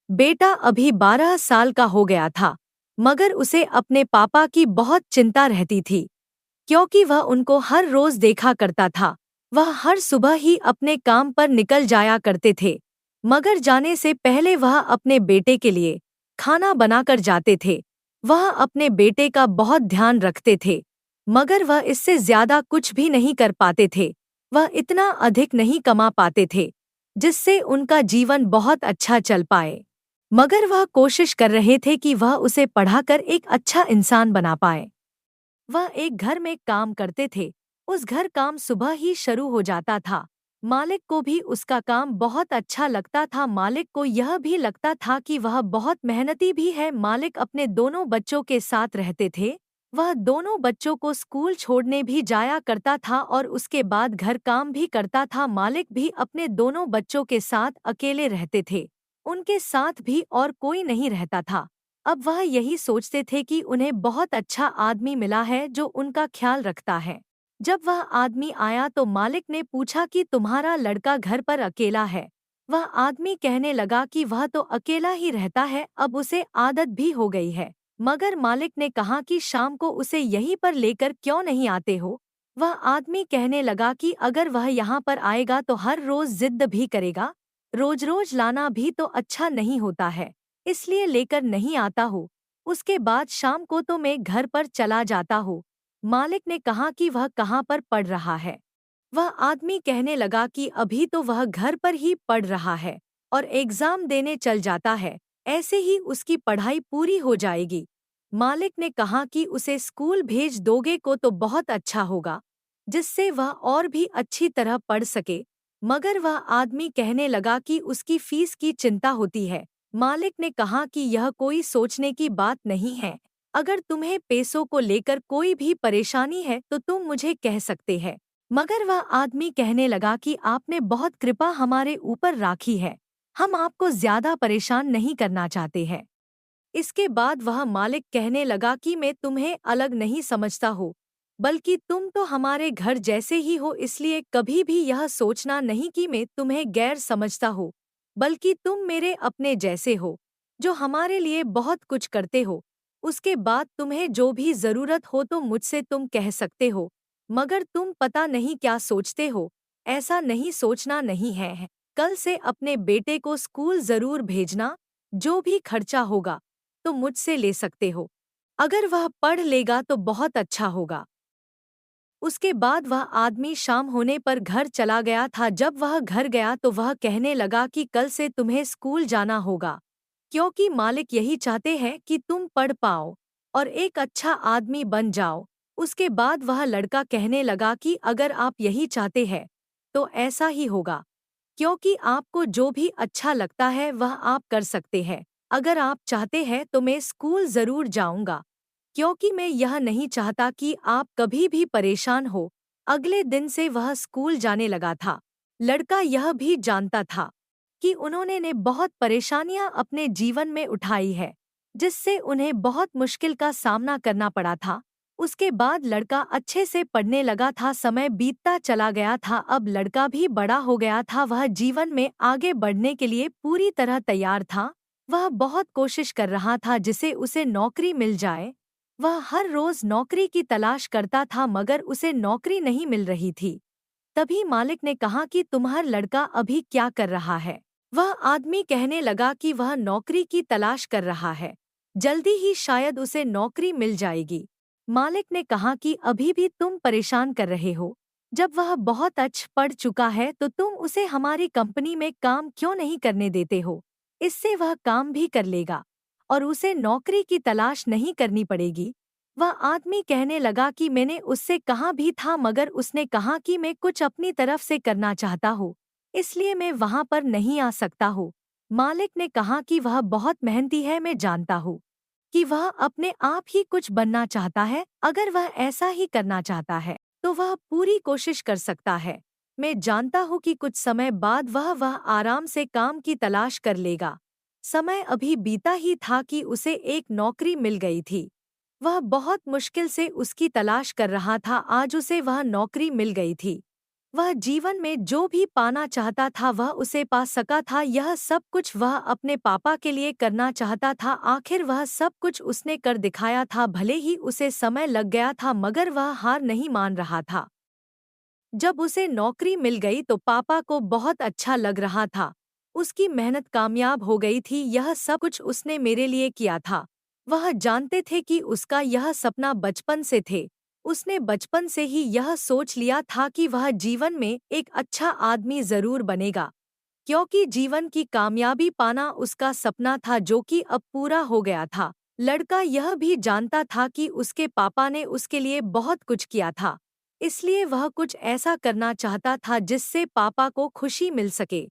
बेटा अभी 12 साल का हो गया था, मगर उसे अपने पापा की बहुत चिंता रहती थी, क्योंकि वह उनको हर रोज देखा करता था। वह हर सुबह ही अपने काम पर निकल जाया करते थे, मगर जाने से पहले वह अपने बेटे के लिए खाना बनाकर जाते थे। वह अपने बेटे का बहुत ध्यान रखते थे, मगर वह इससे ज्यादा कुछ भी नहीं कर पाते थे। वह इतना अधिक नहीं कमा पाते थे, जिससे उनका जीवन बहुत अच्छा चल पाए। मगर वह कोशिश कर रहे थे कि वह उसे पढ़ाकर एक अच्छा इंसान बना पाए। वह एक घर में काम करते थे। उस घर काम सुबह ही शुरू हो जाता था। मालिक को भी उसका काम बहुत अच्छा लगता था। मालिक को यह भी लगता था कि वह बहुत मेहनती भी है। मालिक अपने दोनों बच्चों के साथ रहते थे। वह दोनों बच्चों को स्कूल छोड़ने भी जाया करता था और उसके बाद घर काम भी करता था। मालिक भी अपने दोनों बच्चों के साथ अकेले रहते थे। उनके साथ भी और कोई नहीं रहता था। अब वह यही सोचते थे कि उन्हें बहुत अच्छा आदमी मिला है जो उनका ख्याल रखता है। जब वह आदमी आया तो मालिक ने पूछा कि तुम्हारा लड़का घर पर अकेला है। वह आदमी कहने लगा कि वह तो अकेला ही रहता है, अब उसे आदत भी हो गई है। मगर मालिक ने कहा कि शाम को उसे यहीं पर लेकर क्यों नहीं आते हो। वह आदमी कहने लगा कि अगर वह यहाँ पर आएगा तो हर रोज जिद भी करेगा। रोज रोज लाना भी तो अच्छा नहीं होता है, इसलिए लेकर नहीं आता हूँ। उसके बाद शाम को तो मैं घर पर चला जाता हूँ। मालिक ने कहा कि वह कहाँ पर पढ़ रहा है। वह आदमी कहने लगा कि अभी तो वह घर पर ही पढ़ रहा है और एग्जाम देने चल जाता है, ऐसे ही उसकी पढ़ाई पूरी हो जाएगी। मालिक ने कहा कि उसे स्कूल भेज दोगे को तो बहुत अच्छा होगा, जिससे वह और भी अच्छी तरह पढ़ सके। मगर वह आदमी कहने लगा कि उसकी फीस की चिंता होती है। मालिक ने कहा कि यह कोई सोचने की बात नहीं है। अगर तुम्हें पैसों को लेकर कोई भी परेशानी है तो तुम मुझे कह सकते हैं। मगर वह आदमी कहने लगा कि आपने बहुत कृपा हमारे ऊपर राखी है, हम आपको ज्यादा परेशान नहीं करना चाहते हैं। इसके बाद वह मालिक कहने लगा कि मैं तुम्हें अलग नहीं समझता हूँ, बल्कि तुम तो हमारे घर जैसे ही हो, इसलिए कभी भी यह सोचना नहीं कि मैं तुम्हें गैर समझता हूँ, बल्कि तुम मेरे अपने जैसे हो, जो हमारे लिए बहुत कुछ करते हो। उसके बाद तुम्हें जो भी जरूरत हो तो मुझसे तुम कह सकते हो। मगर तुम पता नहीं क्या सोचते हो, ऐसा नहीं सोचना नहीं है। कल से अपने बेटे को स्कूल जरूर भेजना, जो भी खर्चा होगा तो मुझसे ले सकते हो। अगर वह पढ़ लेगा तो बहुत अच्छा होगा। उसके बाद वह आदमी शाम होने पर घर चला गया था। जब वह घर गया तो वह कहने लगा कि कल से तुम्हें स्कूल जाना होगा, क्योंकि मालिक यही चाहते हैं कि तुम पढ़ पाओ और एक अच्छा आदमी बन जाओ। उसके बाद वह लड़का कहने लगा कि अगर आप यही चाहते हैं तो ऐसा ही होगा, क्योंकि आपको जो भी अच्छा लगता है वह आप कर सकते हैं। अगर आप चाहते हैं तो मैं स्कूल जरूर जाऊंगा, क्योंकि मैं यह नहीं चाहता कि आप कभी भी परेशान हो। अगले दिन से वह स्कूल जाने लगा था। लड़का यह भी जानता था कि उन्होंने ने बहुत परेशानियां अपने जीवन में उठाई है, जिससे उन्हें बहुत मुश्किल का सामना करना पड़ा था। उसके बाद लड़का अच्छे से पढ़ने लगा था। समय बीतता चला गया था। अब लड़का भी बड़ा हो गया था। वह जीवन में आगे बढ़ने के लिए पूरी तरह तैयार था। वह बहुत कोशिश कर रहा था जिसे उसे नौकरी मिल जाए। वह हर रोज नौकरी की तलाश करता था, मगर उसे नौकरी नहीं मिल रही थी। तभी मालिक ने कहा कि तुम्हारा लड़का अभी क्या कर रहा है। वह आदमी कहने लगा कि वह नौकरी की तलाश कर रहा है, जल्दी ही शायद उसे नौकरी मिल जाएगी। मालिक ने कहा कि अभी भी तुम परेशान कर रहे हो। जब वह बहुत अच्छा पढ़ चुका है तो तुम उसे हमारी कंपनी में काम क्यों नहीं करने देते हो। इससे वह काम भी कर लेगा और उसे नौकरी की तलाश नहीं करनी पड़ेगी। वह आदमी कहने लगा कि मैंने उससे कहा भी था, मगर उसने कहा कि मैं कुछ अपनी तरफ से करना चाहता हूँ, इसलिए मैं वहाँ पर नहीं आ सकता हूँ। मालिक ने कहा कि वह बहुत मेहनती है, मैं जानता हूँ कि वह अपने आप ही कुछ बनना चाहता है। अगर वह ऐसा ही करना चाहता है तो वह पूरी कोशिश कर सकता है। मैं जानता हूँ कि कुछ समय बाद वह आराम से काम की तलाश कर लेगा। समय अभी बीता ही था कि उसे एक नौकरी मिल गई थी। वह बहुत मुश्किल से उसकी तलाश कर रहा था। आज उसे वह नौकरी मिल गई थी। वह जीवन में जो भी पाना चाहता था वह उसे पा सका था। यह सब कुछ वह अपने पापा के लिए करना चाहता था। आखिर वह सब कुछ उसने कर दिखाया था। भले ही उसे समय लग गया था मगर वह हार नहीं मान रहा था। जब उसे नौकरी मिल गई तो पापा को बहुत अच्छा लग रहा था। उसकी मेहनत कामयाब हो गई थी। यह सब कुछ उसने मेरे लिए किया था। वह जानते थे कि उसका यह सपना बचपन से थे। उसने बचपन से ही यह सोच लिया था कि वह जीवन में एक अच्छा आदमी जरूर बनेगा, क्योंकि जीवन की कामयाबी पाना उसका सपना था जो कि अब पूरा हो गया था। लड़का यह भी जानता था कि उसके पापा ने उसके लिए बहुत कुछ किया था, इसलिए वह कुछ ऐसा करना चाहता था जिससे पापा को खुशी मिल सके।